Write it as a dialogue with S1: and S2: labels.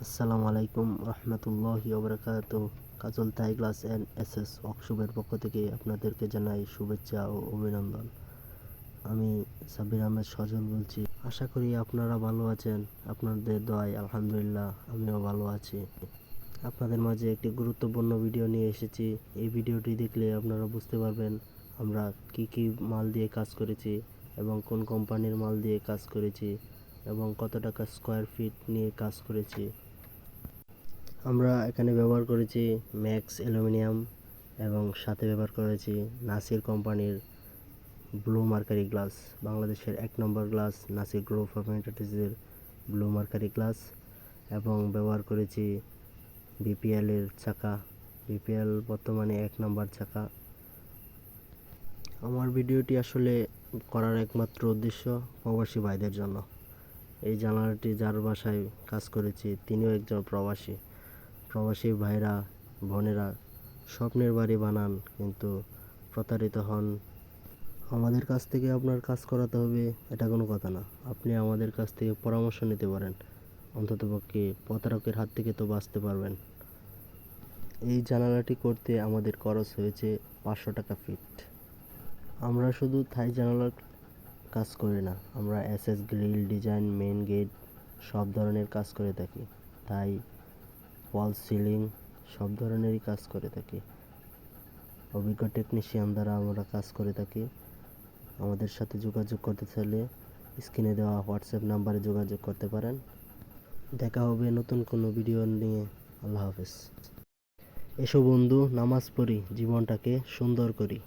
S1: আসসালামু আলাইকুম রহমতুল্লাহি ওবরাকাতুহ। কাজল থাই গ্লাস অ্যান্ড এসএস ওয়ার্কশপের পক্ষ থেকে আপনাদেরকে জানাই শুভেচ্ছা ও অভিনন্দন। আমি সাব্বির আহমেদ সজল বলছি। আশা করি আপনারা ভালো আছেন। আপনাদের দোয়ায় আলহামদুলিল্লাহ আমিও ভালো আছি। আপনাদের মাঝে একটি গুরুত্বপূর্ণ ভিডিও নিয়ে এসেছি। এই ভিডিওটি দেখলে আপনারা বুঝতে পারবেন আমরা কি মাল দিয়ে কাজ করেছি এবং কোন কোম্পানির মাল দিয়ে কাজ করেছি এবং কত টাকা স্কোয়ার ফিট নিয়ে কাজ করেছি। আমরা এখানে ব্যবহার করেছি ম্যাক্স অ্যালুমিনিয়াম এবং সাথে ব্যবহার করেছি নাসির কোম্পানির ব্লু মার্কারি গ্লাস, বাংলাদেশের 1 নম্বর গ্লাস নাসির গ্রুপ অফ এন্টারপ্রাইজের ব্লু মার্কারি গ্লাস, এবং ব্যবহার করেছি বিপিএলের চাকা। বিপিএল বর্তমানে 1 নম্বর চাকা। আমার ভিডিওটি আসলে করার একমাত্র উদ্দেশ্য প্রবাসী ভাইদের জন্য। এই জানালাটি যার বাসায় কাজ করেছি তিনিও একজন প্রবাসী। প্রবাসী ভাইরা বোনেরা স্বপ্নের বাড়ি বানান কিন্তু প্রতারিত হন। আমাদের কাছ থেকে আপনার কাজ করাতে হবে এটা কোনো কথা না। আপনি আমাদের কাছ থেকে পরামর্শ নিতে পারেন, অন্ততপক্ষে প্রতারকের হাত থেকে তো বাঁচতে পারবেন। এই জানালাটি করতে আমাদের খরচ হয়েছে 500 টাকা ফিট। আমরা শুধু থাই জানালার কাজ করি না, আমরা SS grill design, main gate সব ধরনের কাজ করে থাকি। তাই ওয়াল সিলিং সব ধরনেরই কাজ করে থাকি। অভিজ্ঞ টেকনিশিয়ান দ্বারা আমরা কাজ করে থাকি। আমাদের সাথে যোগাযোগ করতে চাইলে স্ক্রিনে দেওয়া হোয়াটসঅ্যাপ নাম্বারে যোগাযোগ করতে পারেন। দেখা হবে নতুন কোনো ভিডিও নিয়ে। আল্লাহ হাফেজ। এসো বন্ধু, নামাজ পড়ি, জীবনটাকে সুন্দর করি।